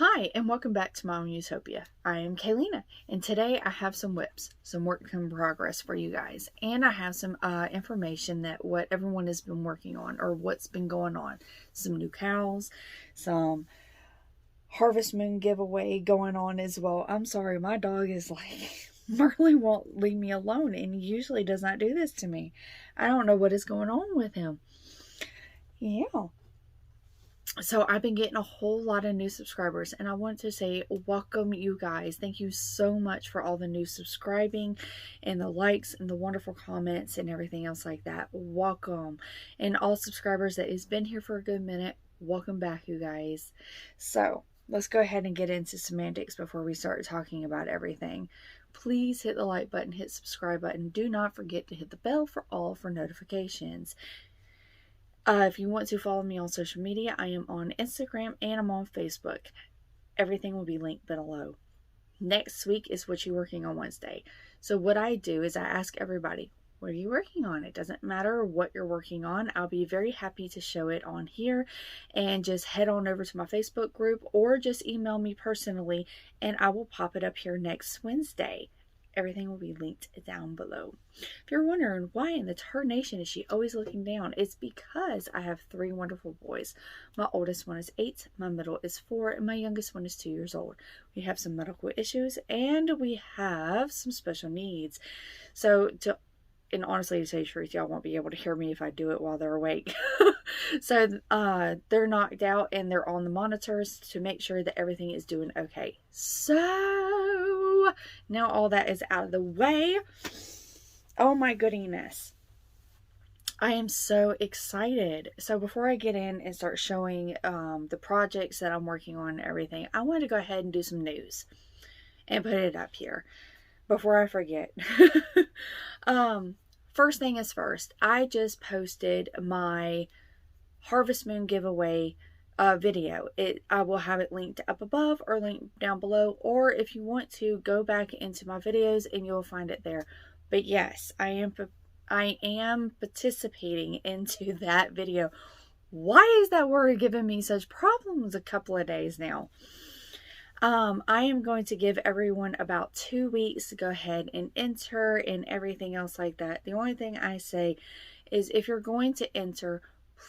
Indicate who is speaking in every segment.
Speaker 1: Hi, and welcome back to my own Utopia. I am Kayleena, and today I have some whips, some work in progress for you guys, and I have some information that what everyone has been working on or what's been going on. Some new cows, some Harvest Moon giveaway going on as well. I'm sorry, my dog is like, Merlin won't leave me alone, and he usually does not do this to me. I don't know what is going on with him. Yeah. So I've been getting a whole lot of new subscribers, and I want to say welcome, you guys. Thank you so much for all the new subscribing and the likes and the wonderful comments and everything else like that. Welcome. And all subscribers that has been here for a good minute, welcome back, you guys. So let's go ahead and get into semantics before we start talking about everything. Please hit the like button, hit subscribe button. Do not forget to hit the bell for notifications. If you want to follow me on social media, I am on Instagram and I'm on Facebook. Everything will be linked below. Next week is what you're working on Wednesday. So what I do is I ask everybody, what are you working on? It doesn't matter what you're working on. I'll be very happy to show it on here, and just head on over to my Facebook group or just email me personally and I will pop it up here next Wednesday. Everything will be linked down below. If you're wondering why in the tarnation is she always looking down, it's because I have 3 wonderful boys. My oldest one is 8, my middle is 4, and my youngest one is 2 years old. We have some medical issues and we have some special needs. And honestly, to tell you the truth, y'all won't be able to hear me if I do it while they're awake. So they're knocked out and they're on the monitors to make sure that everything is doing okay. So now all that is out of the way. Oh my goodness. I am so excited. So before I get in and start showing the projects that I'm working on and everything, I wanted to go ahead and do some news and put it up here before I forget. First thing is first, I just posted my Harvest Moon giveaway video. I will have it linked up above or linked down below, or if you want to, go back into my videos and you'll find it there. But yes, I am participating into that video. Why is that word giving me such problems a couple of days now? I am going to give everyone about 2 weeks to go ahead and enter and everything else like that. The only thing I say is if you're going to enter,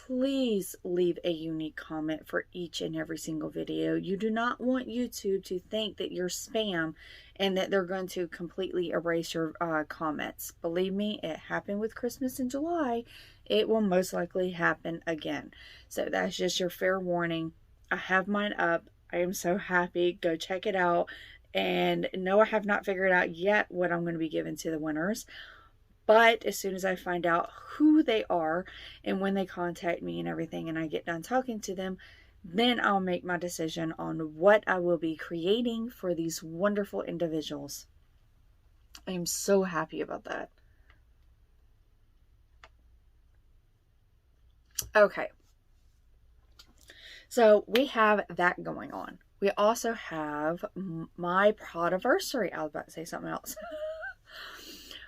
Speaker 1: please leave a unique comment for each and every single video. You do not want YouTube to think that you're spam and that they're going to completely erase your comments. Believe me, it happened with Christmas in July. It will most likely happen again. So that's just your fair warning. I have mine up. I am so happy. Go check it out. And no, I have not figured out yet what I'm going to be giving to the winners. But as soon as I find out who they are and when they contact me and everything and I get done talking to them, then I'll make my decision on what I will be creating for these wonderful individuals. I am so happy about that. Okay. So we have that going on. We also have my podiversary. I was about to say something else.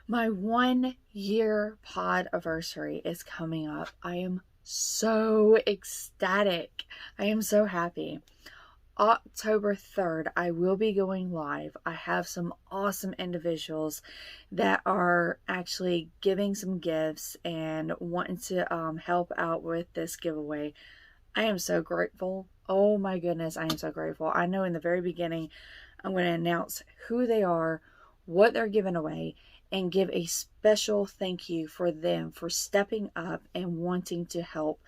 Speaker 1: My 1-year podiversary is coming up. I am so ecstatic. I am so happy. October 3rd, I will be going live. I have some awesome individuals that are actually giving some gifts and wanting to help out with this giveaway. I am so grateful. Oh my goodness, I am so grateful. I know in the very beginning, I'm going to announce who they are, what they're giving away, and give a special thank you for them for stepping up and wanting to help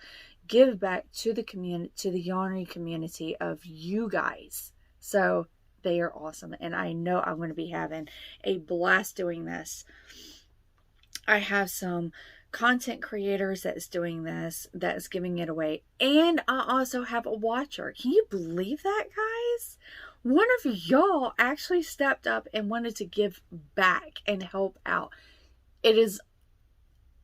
Speaker 1: give back to the community, to the yarny community of you guys. So they are awesome, and I know I'm going to be having a blast doing this. I have some content creators that's doing this, that's giving it away, and I also have a watcher. Can you believe that, guys? One of y'all actually stepped up and wanted to give back and help out. It is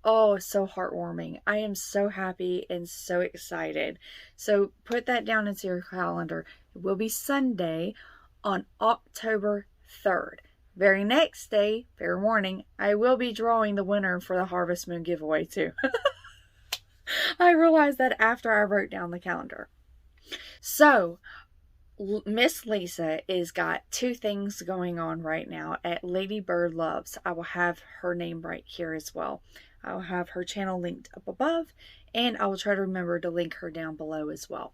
Speaker 1: so heartwarming. I am so happy and so excited. So put that down into your calendar. It will be Sunday on October 3rd. Very next day, fair warning, I will be drawing the winner for the Harvest Moon giveaway too. I realized that after I wrote down the calendar. So Miss Lisa is got two things going on right now at LadybirD Loves. I will have her name right here as well. I'll have her channel linked up above, and I will try to remember to link her down below as well.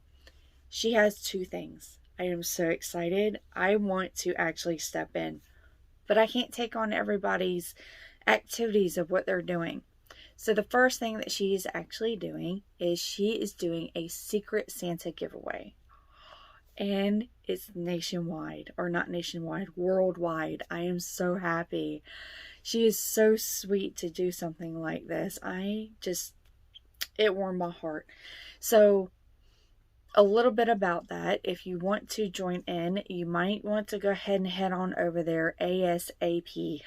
Speaker 1: She has two things. I am so excited. I want to actually step in, but I can't take on everybody's activities of what they're doing. So the first thing that she is actually doing is she is doing a Secret Santa giveaway. And it's nationwide, or not nationwide, worldwide. I am so happy. She is so sweet to do something like this. It warmed my heart. So a little bit about that. If you want to join in, you might want to go ahead and head on over there ASAP.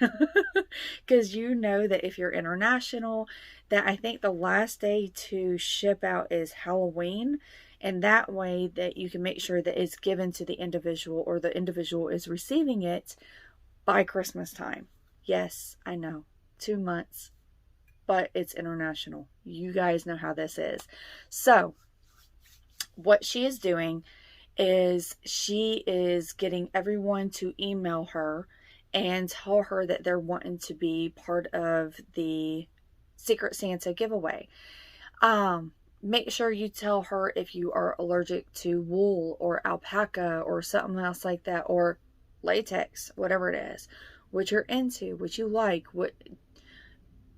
Speaker 1: Because you know that if you're international, that I think the last day to ship out is Halloween. And that way that you can make sure that it's given to the individual, or the individual is receiving it by Christmas time. Yes, I know, 2 months, but it's international. You guys know how this is. So what she is doing is she is getting everyone to email her and tell her that they're wanting to be part of the Secret Santa giveaway. Make sure you tell her if you are allergic to wool or alpaca or something else like that, or latex, whatever it is, what you're into, what you like, what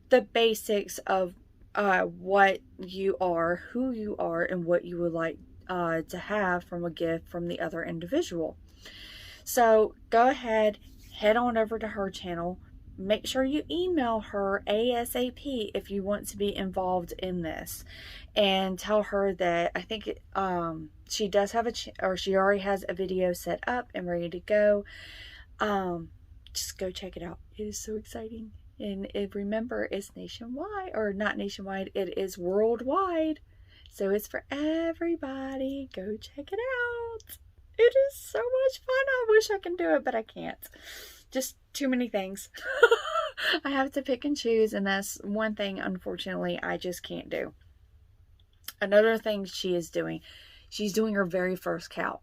Speaker 1: the basics of what you are, who you are, and what you would like to have from a gift from the other individual. So go ahead, head on over to her channel. Make sure you email her ASAP if you want to be involved in this, and tell her that I think she does have she already has a video set up and ready to go. Just go check it out. It is so exciting. And remember, it's nationwide, or not nationwide, it is worldwide. So it's for everybody. Go check it out. It is so much fun. I wish I can do it, but I can't. Just too many things. I have to pick and choose, and that's one thing, unfortunately, I just can't do. Another thing she is doing, she's doing her very first KAL.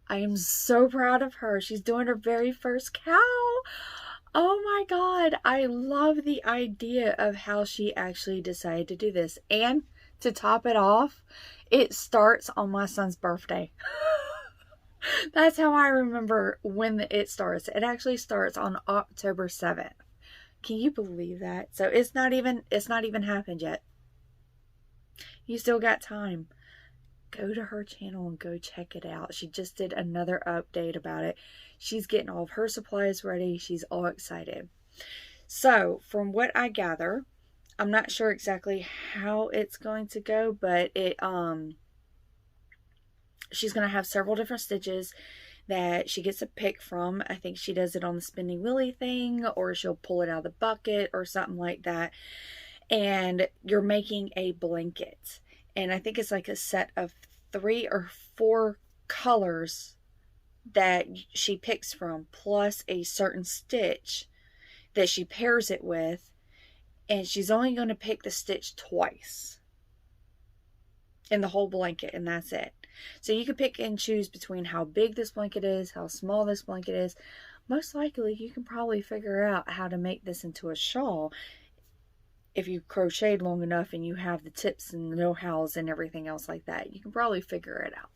Speaker 1: I am so proud of her. She's doing her very first KAL. Oh my God. I love the idea of how she actually decided to do this. And to top it off, it starts on my son's birthday. That's how I remember when it starts. It actually starts on October 7th. Can you believe that? So it's not even happened yet. You still got time. Go to her channel and go check it out. She just did another update about it. She's getting all of her supplies ready. She's all excited. So from what I gather, I'm not sure exactly how it's going to go, but she's going to have several different stitches that she gets a pick from. I think she does it on the spinning wheelie thing, or she'll pull it out of the bucket or something like that. And you're making a blanket. And I think it's like a set of 3 or 4 colors that she picks from, plus a certain stitch that she pairs it with. And she's only going to pick the stitch twice in the whole blanket, and that's it. So you can pick and choose between how big this blanket is, how small this blanket is. Most likely you can probably figure out how to make this into a shawl if you crocheted long enough and you have the tips and the know-hows and everything else like that. You can probably figure it out.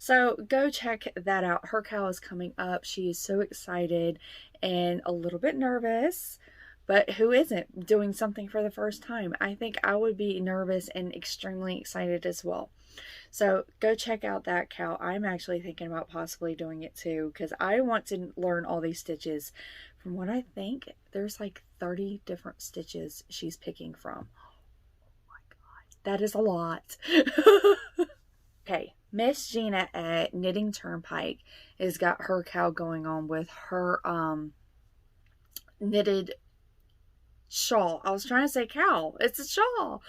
Speaker 1: So go check that out. Her KAL is coming up. She is so excited and a little bit nervous, but who isn't doing something for the first time? I think I would be nervous and extremely excited as well. So go check out that KAL. I'm actually thinking about possibly doing it too, because I want to learn all these stitches. From what I think, there's like 30 different stitches she's picking from. Oh my God, that is a lot. Okay, Miss Gina at Knitting Turnpike has got her KAL going on with her knitted shawl. I was trying to say KAL. It's a shawl.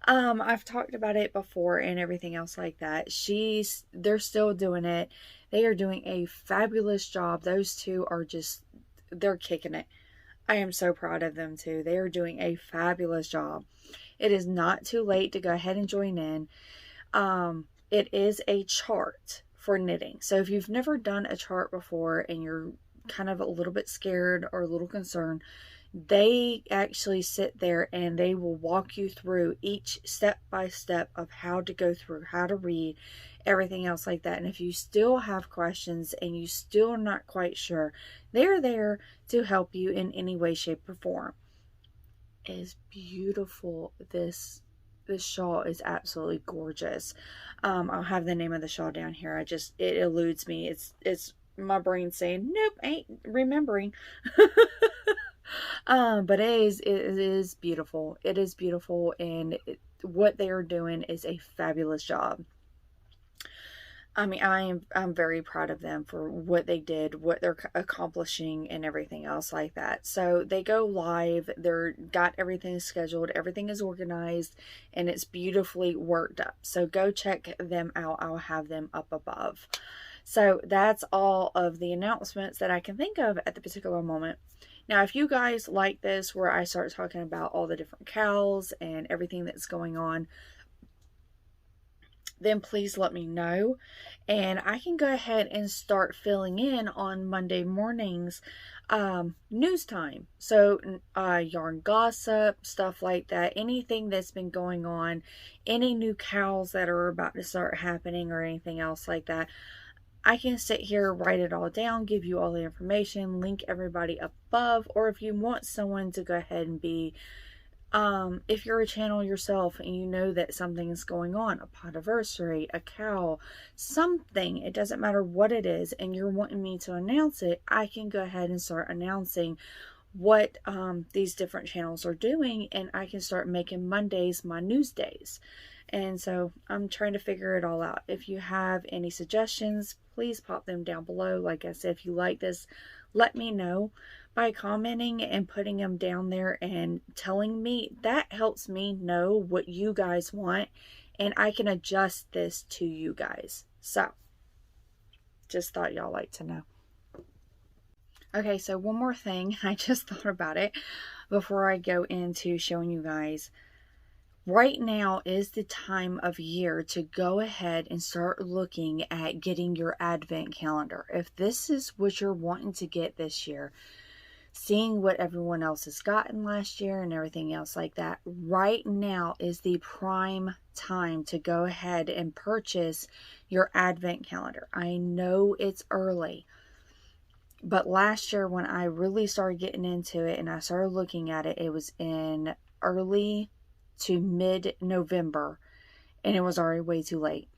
Speaker 1: I've talked about it before and everything else like that. They're still doing it. They are doing a fabulous job. Those two are they're kicking it. I am so proud of them too. They are doing a fabulous job. It is not too late to go ahead and join in. it is a chart for knitting. So if you've never done a chart before and you're kind of a little bit scared or a little concerned, they actually sit there and they will walk you through each step by step of how to go through, how to read, everything else like that. And if you still have questions and you still not quite sure, they're there to help you in any way, shape, or form. It is beautiful. This shawl is absolutely gorgeous. I'll have the name of the shawl down here. It eludes me. It's my brain saying, nope, ain't remembering. But it is beautiful. It is beautiful, and what they are doing is a fabulous job. I mean, I'm very proud of them for what they did, what they're accomplishing, and everything else like that. So they go live. They're got everything scheduled. Everything is organized, and it's beautifully worked up. So go check them out. I'll have them up above. So that's all of the announcements that I can think of at the particular moment. Now, if you guys like this, where I start talking about all the different KALs and everything that's going on, then please let me know, and I can go ahead and start filling in on Monday mornings news time. So yarn gossip, stuff like that, anything that's been going on, any new KALs that are about to start happening or anything else like that, I can sit here, write it all down, give you all the information, link everybody above. Or if you want someone to go ahead and be, if you're a channel yourself and you know that something is going on, a podiversary, a KAL, something, it doesn't matter what it is, and you're wanting me to announce it, I can go ahead and start announcing what these different channels are doing, and I can start making Mondays my news days. And so I'm trying to figure it all out. If you have any suggestions, please pop them down below. Like I said, if you like this, let me know by commenting and putting them down there and telling me. That helps me know what you guys want, and I can adjust this to you guys. So just thought y'all like to know. Okay, so one more thing. I just thought about it before I go into showing you guys. Right now is the time of year to go ahead and start looking at getting your advent calendar. If this is what you're wanting to get this year, seeing what everyone else has gotten last year and everything else like that, right now is the prime time to go ahead and purchase your advent calendar. I know it's early, but last year when I really started getting into it and I started looking at it, it was in early to mid-November, and it was already way too late.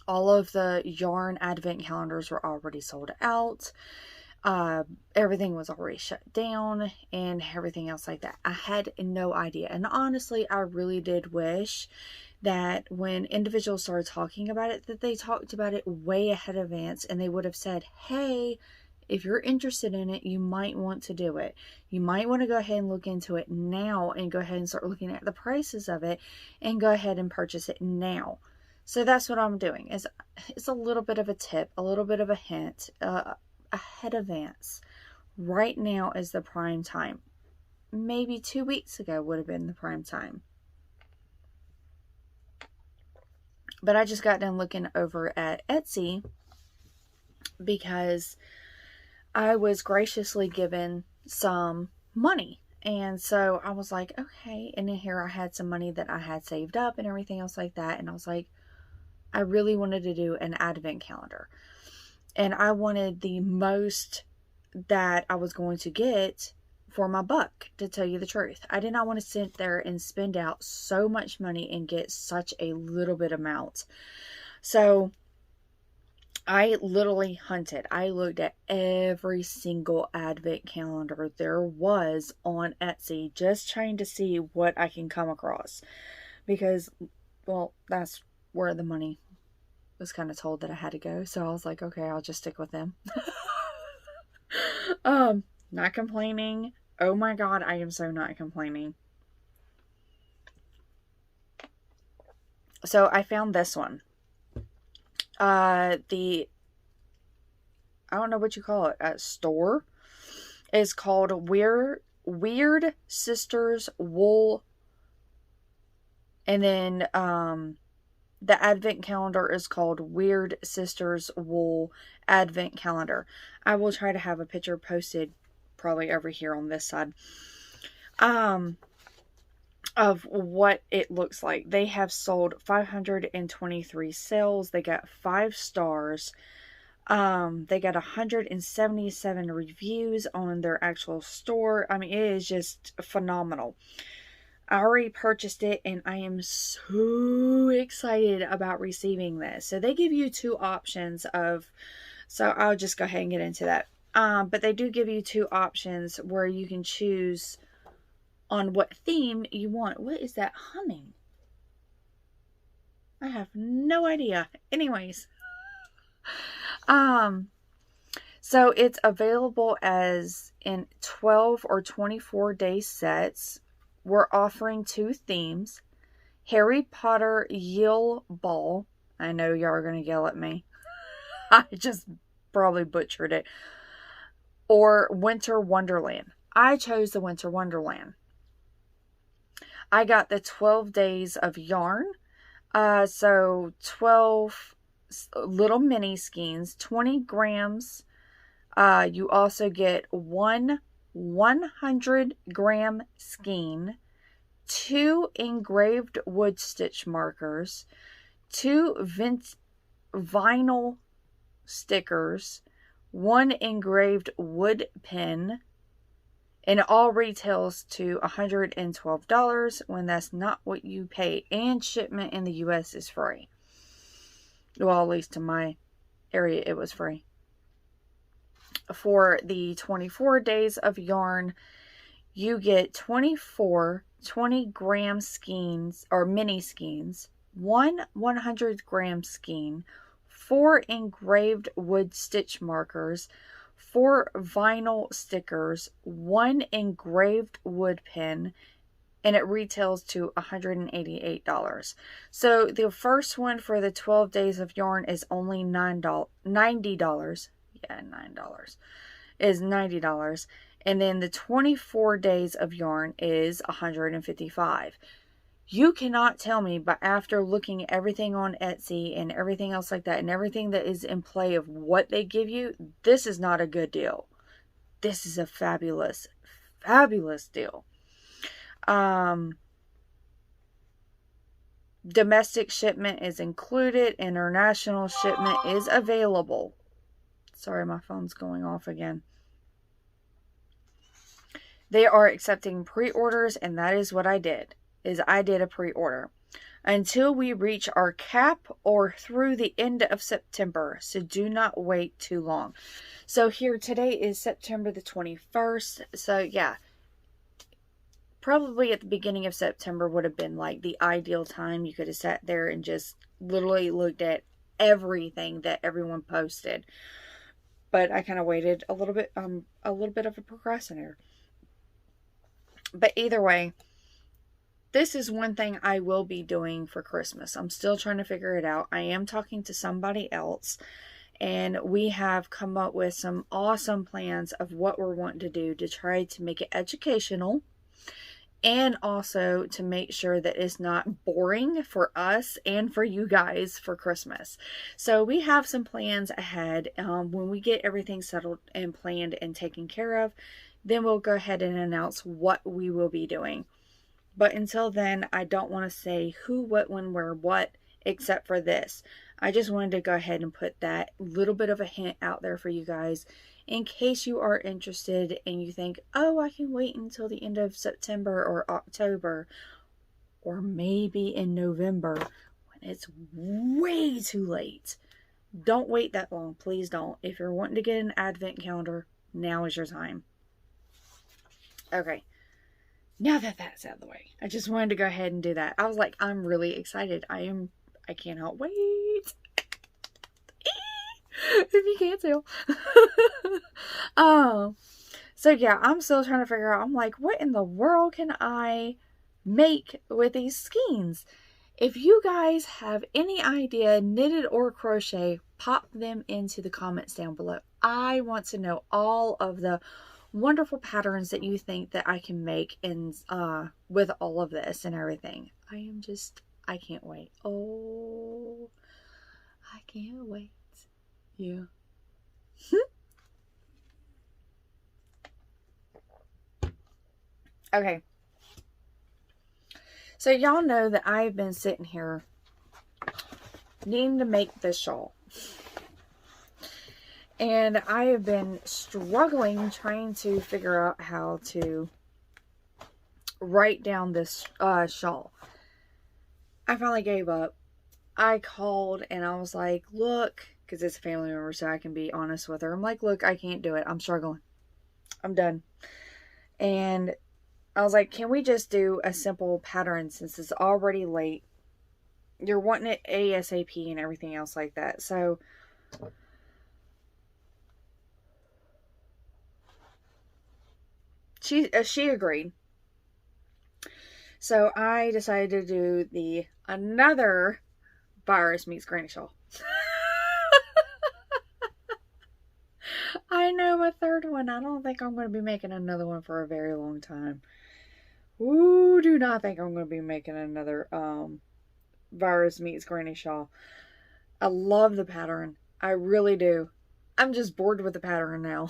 Speaker 1: All of the yarn advent calendars were already sold out. Everything was already shut down and everything else like that. I had no idea. And honestly, I really did wish that when individuals started talking about it, that they talked about it way ahead of advance, and they would have said, hey, if you're interested in it, you might want to do it. You might want to go ahead and look into it now and go ahead and start looking at the prices of it and go ahead and purchase it now. So that's what I'm doing. It's a little bit of a tip, a little bit of a hint, ahead of advance. Right now is the prime time. Maybe 2 weeks ago would have been the prime time. But I just got done looking over at Etsy because I was graciously given some money. And so I was like, okay. And then here I had some money that I had saved up and everything else like that. And I was like, I really wanted to do an advent calendar. And I wanted the most that I was going to get for my buck, to tell you the truth. I did not want to sit there and spend out so much money and get such a little bit amount. So I literally hunted. I looked at every single advent calendar there was on Etsy, just trying to see what I can come across. Because, well, that's where the money was kind of told that I had to go. So I was like, okay, I'll just stick with them. Not complaining. Oh my God, I am so not complaining. So I found this one. I don't know what you call it, store is called Weird Sisters Wool, and then the advent calendar is called Weird Sisters Wool Advent Calendar. I will try to have a picture posted probably over here on this side of what it looks like. They have sold 523 sales. They got 5 stars. They got 177 reviews on their actual store. I mean, it is just phenomenal. I already purchased it and I am so excited about receiving this. So they give you 2 options of, so I'll just go ahead and get into that. But they do give you 2 options where you can choose on what theme you want. What is that humming? I have no idea. Anyways. So it's available as in 12 or 24 day sets. We're offering 2 themes. Harry Potter Yule Ball. I know y'all are going to yell at me. I just probably butchered it. Or Winter Wonderland. I chose the Winter Wonderland. I got the 12 days of yarn. So 12 little mini skeins, 20 grams. You also get 1 100-gram skein, 2 engraved wood stitch markers, 2 vinyl stickers, 1 engraved wood pin, and it all retails to $112 when that's not what you pay. And shipment in the US is free. Well, at least in my area, it was free. For the 24 days of yarn, you get 24 20-gram skeins or mini skeins, 1 100-gram skein, 4 engraved wood stitch markers, 4 vinyl stickers, 1 engraved wood pin, and it retails to $188. So the first one for the 12 days of yarn is only $90. Yeah, $9 is $90. And then the 24 days of yarn is $155. You cannot tell me, but after looking at everything on Etsy and everything else like that, and everything that is in play of what they give you, this is not a good deal. This is a fabulous, fabulous deal. Domestic shipment is included. International shipment is available. Sorry, my phone's going off again. They are accepting pre-orders, and that is what I did. I did a pre-order until we reach our cap or through the end of September. So do not wait too long. So here today is September the 21st. So yeah, probably at the beginning of September would have been like the ideal time. You could have sat there and just literally looked at everything that everyone posted. But I kind of waited a little bit of a procrastinator. But either way, this is one thing I will be doing for Christmas. I'm still trying to figure it out. I am talking to somebody else, and we have come up with some awesome plans of what we're wanting to do to try to make it educational, and also to make sure that it's not boring for us and for you guys for Christmas. So we have some plans ahead. When we get everything settled and planned and taken care of, then we'll go ahead and announce what we will be doing. But until then, I don't want to say who, what, when, where, what, except for this. I just wanted to go ahead and put that little bit of a hint out there for you guys in case you are interested and you think, oh, I can wait until the end of September or October or maybe in November when it's way too late. Don't wait that long. Please don't. If you're wanting to get an advent calendar, now is your time. Okay. Now that that's out of the way, I just wanted to go ahead and do that. I was like, I'm really excited. I cannot wait. If you can't tell. So yeah, I'm still trying to figure out, I'm like, what in the world can I make with these skeins? If you guys have any idea, knitted or crochet, pop them into the comments down below. I want to know all of the wonderful patterns that you think that I can make in with all of this and everything. I am just I can't wait. Oh, I can't wait. Yeah. Okay. So y'all know that I've been sitting here needing to make this shawl. And I have been struggling trying to figure out how to write down this shawl. I finally gave up. I called and I was like, look, because it's a family member, so I can be honest with her. I'm like, look, I can't do it. I'm struggling. I'm done. And I was like, can we just do a simple pattern since it's already late? You're wanting it ASAP and everything else like that. So she agreed. So I decided to do the another virus meets granny shawl. I know, a third one. I don't think I'm going to be making another one for a very long time. Ooh, do not think I'm going to be making another virus meets granny shawl. I love the pattern. I really do. I'm just bored with the pattern now.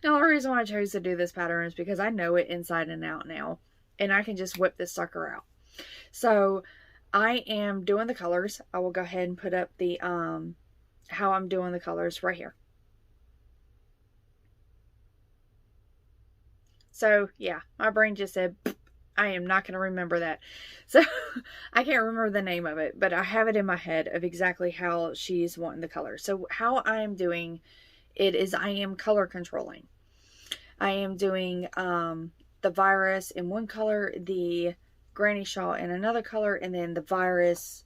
Speaker 1: Now, the reason why I chose to do this pattern is because I know it inside and out now. And I can just whip this sucker out. So, I am doing the colors. I will go ahead and put up the, how I'm doing the colors right here. So, yeah, my brain just said, I am not going to remember that. So, I can't remember the name of it, but I have it in my head of exactly how she's wanting the color. So, how I am doing it is I am color controlling. I am doing the virus in one color, the granny shawl in another color, and then the virus,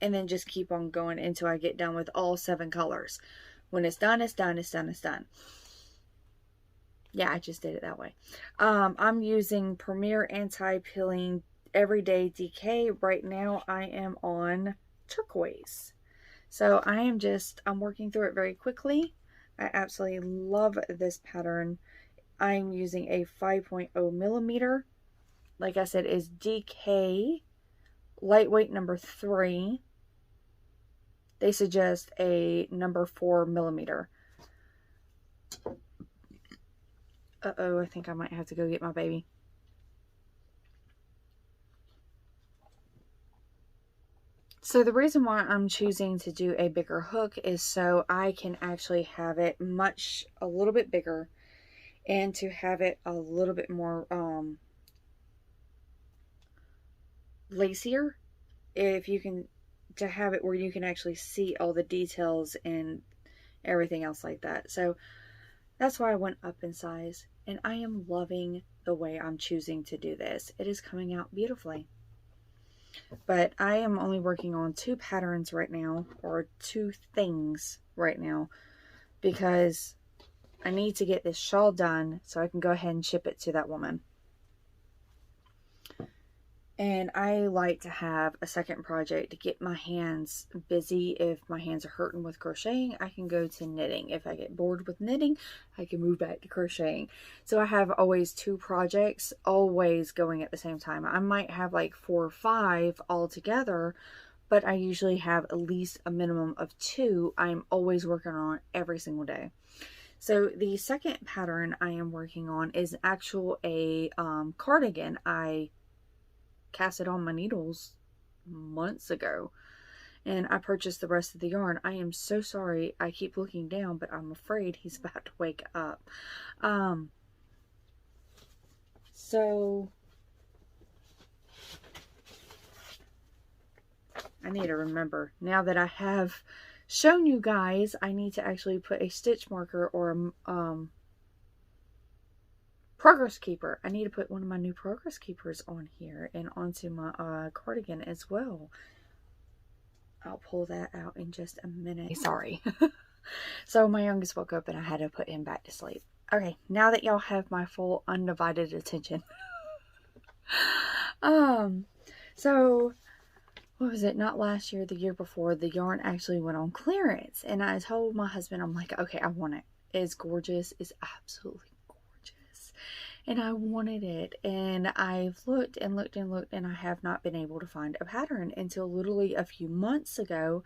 Speaker 1: and then just keep on going until I get done with all 7 colors. When it's done, it's done, it's done, it's done. Yeah, I just did it that way. I'm using Premier Anti-Peeling Everyday DK. Right now, I am on turquoise. So I'm working through it very quickly. I absolutely love this pattern. I'm using a 5.0 millimeter. Like I said, is DK lightweight number 3. They suggest a number 4 millimeter. Uh-oh, I think I might have to go get my baby. So the reason why I'm choosing to do a bigger hook is so I can actually have it a little bit bigger, and to have it a little bit more lacier, if you can, to have it where you can actually see all the details and everything else like that. So that's why I went up in size, and I am loving the way I'm choosing to do this. It is coming out beautifully. But I am only working on 2 patterns right now, or 2 things right now, because I need to get this shawl done so I can go ahead and ship it to that woman. And I like to have a second project to get my hands busy. If my hands are hurting with crocheting, I can go to knitting. If I get bored with knitting, I can move back to crocheting. So I have always 2 projects always going at the same time. I might have like 4 or 5 all together, but I usually have at least a minimum of 2 I'm always working on every single day. So the second pattern I am working on is a cardigan. I casted on my needles months ago, and I purchased the rest of the yarn. I am so sorry. I keep looking down, but I'm afraid he's about to wake up. So I need to remember, now that I have shown you guys, I need to actually put a stitch marker or a progress keeper. I need to put one of my new progress keepers on here and onto my cardigan as well. I'll pull that out in just a minute. Sorry. So my youngest woke up and I had to put him back to sleep. Okay, now that y'all have my full undivided attention. So what was it? Not last year, the year before, the yarn actually went on clearance, and I told my husband, I'm like, okay, I want it. It's gorgeous. It's absolutely gorgeous. and I wanted it, and I've looked and looked and looked, and I have not been able to find a pattern until literally a few months ago,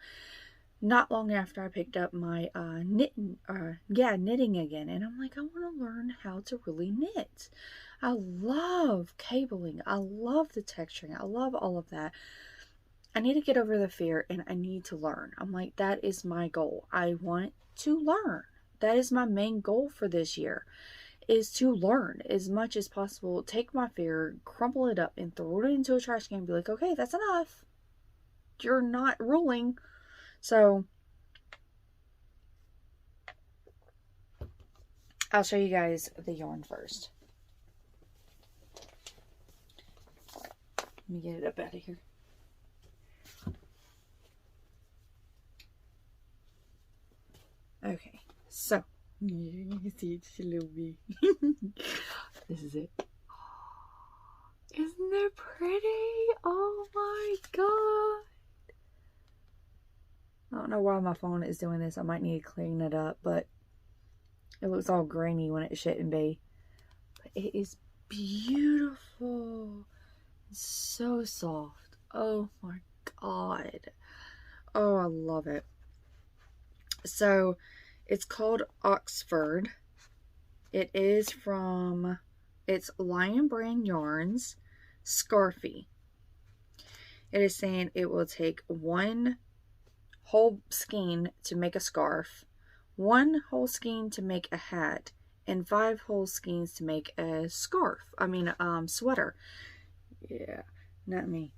Speaker 1: not long after I picked up my knitting again. And I'm like, I want to learn how to really knit. I love cabling, I love the texturing, I love all of that. I need to get over the fear, and I need to learn. I'm like, that is my goal. I want to learn. That is my main goal for this year, is to learn as much as possible. Take my fear, crumple it up, and throw it into a trash can and be like, okay, that's enough. You're not ruling. So I'll show you guys the yarn first. Let me get it up out of here. Okay, so you can see it's a little bit. This is it. Isn't it pretty? Oh my god. I don't know why my phone is doing this. I might need to clean it up, but it looks all grainy when it shouldn't be. But it is beautiful. It's so soft. Oh my god. Oh, I love it. So it's called Oxford. It is from, it's Lion Brand Yarns, Scarfy. It is saying it will take 1 whole skein to make a scarf, 1 whole skein to make a hat, and 5 whole skeins to make a scarf. Sweater. Yeah, not me.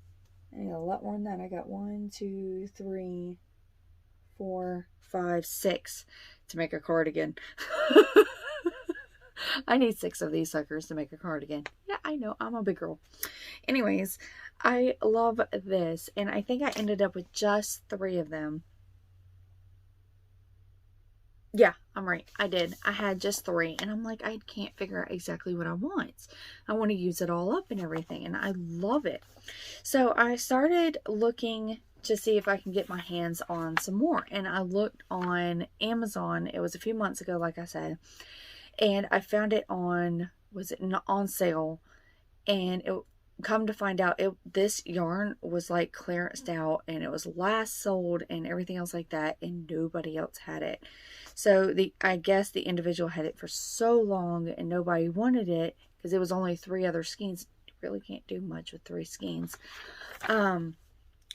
Speaker 1: I got a lot more than that. I got 1, 2, 3, 4, 5, 6 to make a cardigan. I need 6 of these suckers to make a cardigan. Yeah, I know. I'm a big girl. Anyways, I love this, and I think I ended up with just 3 of them. Yeah, I'm right. I did. I had just 3, and I'm like, I can't figure out exactly what I want. I want to use it all up and everything, and I love it. So I started looking to see if I can get my hands on some more, and I looked on Amazon. It was a few months ago, like I said, and I found it on, was it on sale, and it come to find out, this yarn was like clearanced out, and it was last sold and everything else like that, and nobody else had it. So I guess the individual had it for so long and nobody wanted it because it was only 3 other skeins. You really can't do much with 3 skeins.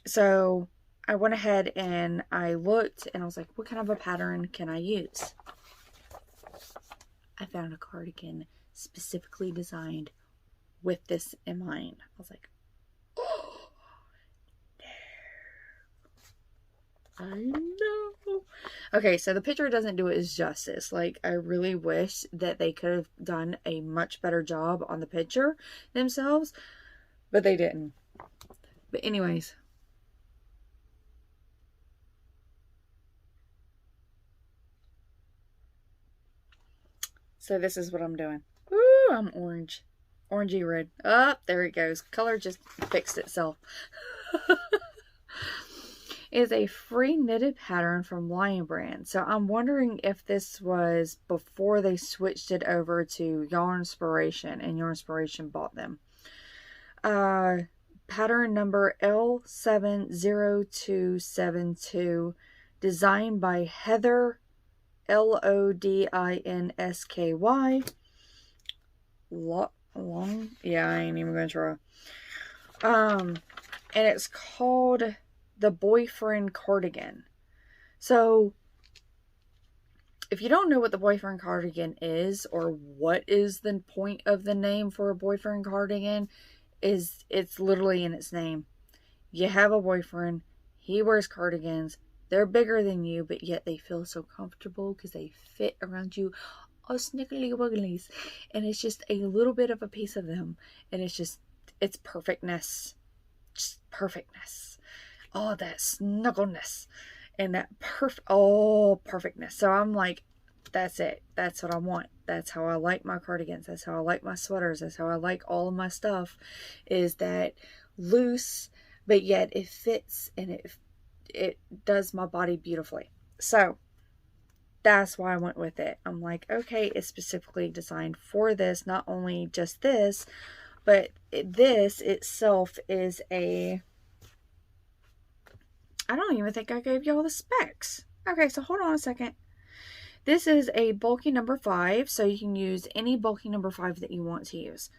Speaker 1: So I went ahead and I looked, and I was like, what kind of a pattern can I use? I found a cardigan specifically designed with this in mind. I was like, oh, no. I know. Okay, so the picture doesn't do it as justice. Like, I really wish that they could have done a much better job on the picture themselves, but they didn't. But anyways, so this is what I'm doing. Ooh, I'm orange. Orangey red. Oh, there it goes. Color just fixed itself. Is a free knitted pattern from Lion Brand. So I'm wondering if this was before they switched it over to Yarnspiration, and Yarnspiration bought them. Pattern number L70272, designed by Heather Lodinsky. Long, yeah, I ain't even gonna try. And it's called the Boyfriend Cardigan. So if you don't know what the boyfriend cardigan is, or what is the point of the name for a boyfriend cardigan, is it's literally in its name. You have a boyfriend, he wears cardigans, they're bigger than you, but yet they feel so comfortable because they fit around you. Oh, sniggly wigglies. And it's just a little bit of a piece of them, and it's perfectness. Just perfectness. Oh, that snuggleness and that perfectness. So I'm like, that's it. That's what I want. That's how I like my cardigans. That's how I like my sweaters. That's how I like all of my stuff, is that loose, but yet it fits, and it does my body beautifully. So that's why I went with it. I'm like, okay, it's specifically designed for this. Not only just this, but this itself is a... I don't even think I gave y'all the specs. Okay, so hold on a second. This is a bulky number 5, so you can use any bulky number 5 that you want to use.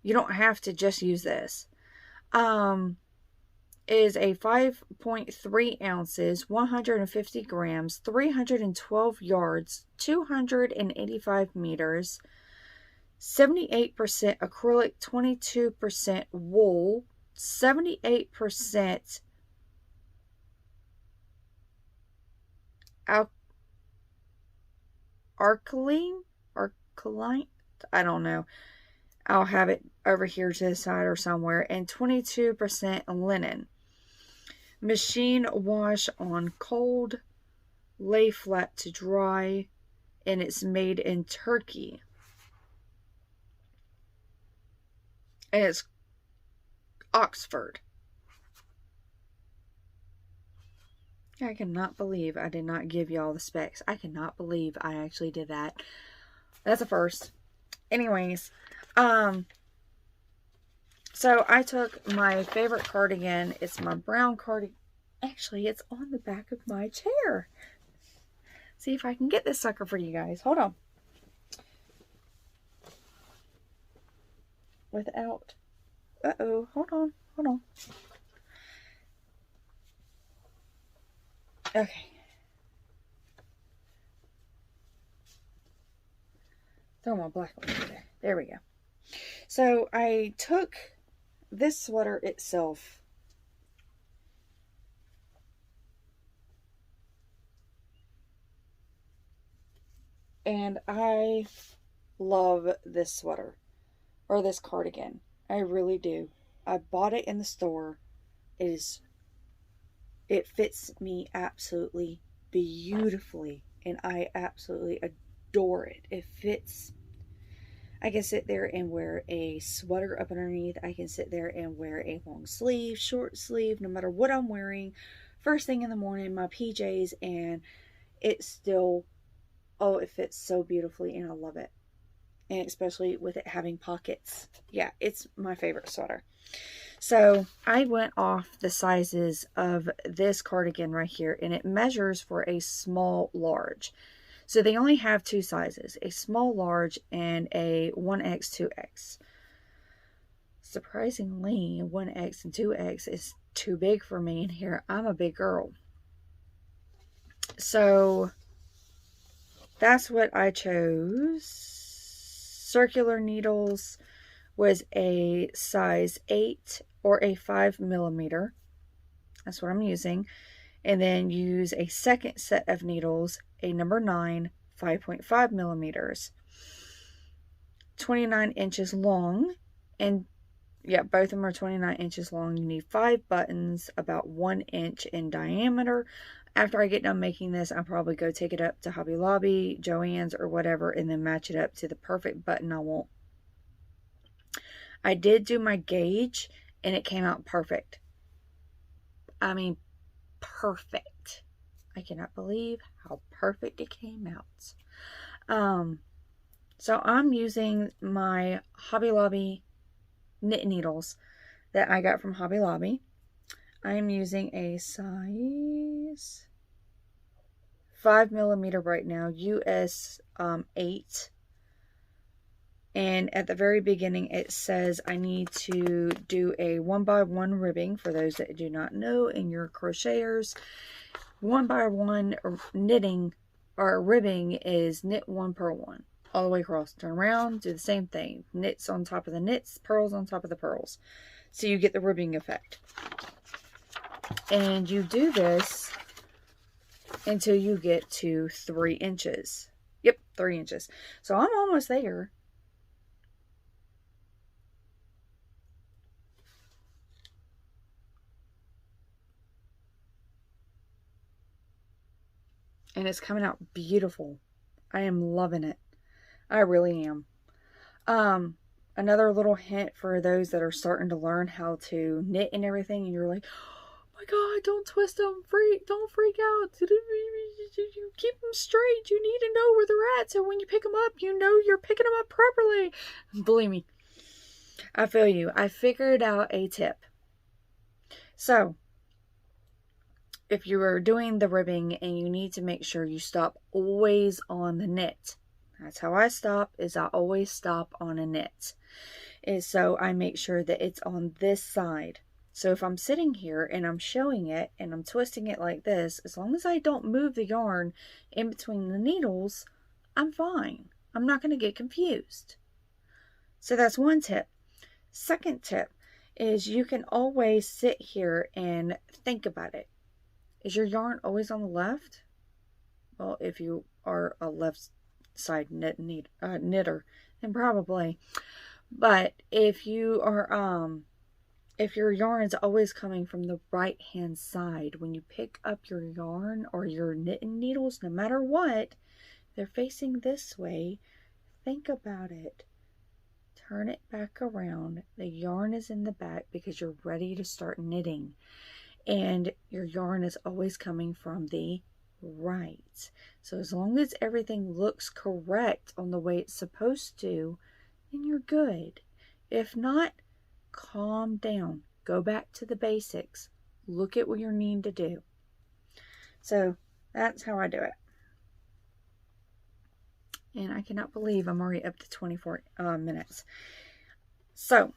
Speaker 1: You don't have to just use this. Is a 5.3 ounces, 150 grams, 312 yards, 285 meters, 78% acrylic, 22% wool, 78% alkaline, I don't know. I'll have it over here to the side or somewhere. And 22% linen. Machine wash on cold, lay flat to dry, and it's made in Turkey. And it's Oxford. I cannot believe I did not give y'all the specs. I cannot believe I actually did that. That's a first. Anyways, so I took my favorite cardigan. It's my brown cardigan. Actually, it's on the back of my chair. See if I can get this sucker for you guys. Hold on. Without... Uh-oh. Hold on. Hold on. Okay. Throw my black one over there. There we go. So I took this sweater itself. And I love this sweater. Or this cardigan. I really do. I bought it in the store. It fits me absolutely beautifully. And I absolutely adore it. It fits. I can sit there and wear a sweater up underneath. I can sit there and wear a long sleeve, short sleeve, no matter what I'm wearing. First thing in the morning, my PJs, and it's still, oh, it fits so beautifully and I love it. And especially with it having pockets. Yeah, it's my favorite sweater. So I went off the sizes of this cardigan right here, and it measures for a small large. So they only have 2 sizes, a small large and a 1X, 2X. Surprisingly, 1X and 2X is too big for me in here. I'm a big girl. So that's what I chose. Circular needles was a size 8 or a 5 millimeter. That's what I'm using. And then use a second set of needles, a number 9, 5.5 millimeters, 29 inches long. And yeah, both of them are 29 inches long. You need 5 buttons, about 1 inch in diameter. After I get done making this, I'll probably go take it up to Hobby Lobby, Joann's, or whatever, and then match it up to the perfect button I want. I did do my gauge, and it came out perfect. I mean, perfect. I cannot believe how perfect it came out. So I'm using my Hobby Lobby knit needles that I got from Hobby Lobby. I am using a size 5 millimeter right now, US 8. And at the very beginning, it says I need to do a 1x1 ribbing. For those that do not know, in your crocheters, 1x1 knitting or ribbing is knit 1 per 1 all the way across. Turn around, do the same thing. Knits on top of the knits, pearls on top of the pearls. So you get the ribbing effect. And you do this until you get to 3 inches. Yep, 3 inches. So I'm almost there. And it's coming out beautiful. I am loving it. I really am. Another little hint for those that are starting to learn how to knit and everything, and you're like, my God, don't twist them, don't freak out. You keep them straight. You need to know where they're at, so when you pick them up, you know you're picking them up properly. Believe me, I feel you. I figured out a tip. So, if you are doing the ribbing and you need to make sure you stop always on the knit. That's how I stop, is I always stop on a knit. Is so I make sure that it's on this side. So if I'm sitting here and I'm showing it and I'm twisting it like this, as long as I don't move the yarn in between the needles, I'm fine. I'm not going to get confused. So that's one tip. Second tip is you can always sit here and think about it. Is your yarn always on the left? Well, if you are a left side knitter, then probably. But if you are, if your yarn is always coming from the right hand side, when you pick up your yarn or your knitting needles, no matter what, they're facing this way. Think about it. Turn it back around. The yarn is in the back because you're ready to start knitting. And your yarn is always coming from the right. So as long as everything looks correct on the way it's supposed to, then you're good. If not, calm down. Go back to the basics. Look at what you need to do. So that's how I do it. And I cannot believe I'm already up to 24 minutes. So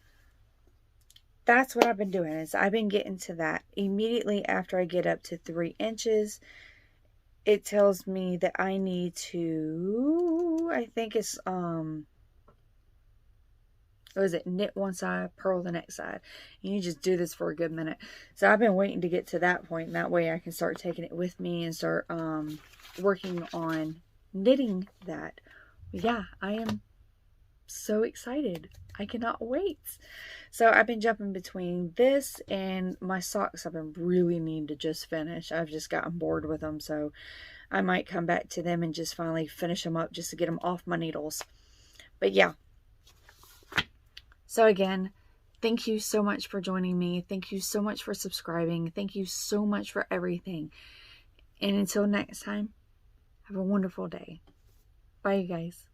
Speaker 1: that's what I've been doing, is I've been getting to that. Immediately after I get up to 3 inches, it tells me that I need to, I think it's, what is it, knit one side, purl the next side. And you just do this for a good minute. So I've been waiting to get to that point, and that way I can start taking it with me and start working on knitting that. Yeah, I am so excited. I cannot wait. So I've been jumping between this and my socks. I've been really needing to just finish. I've just gotten bored with them, so I might come back to them and just finally finish them up just to get them off my needles. But yeah. So again, thank you so much for joining me. Thank you so much for subscribing. Thank you so much for everything. And until next time, have a wonderful day. Bye, you guys.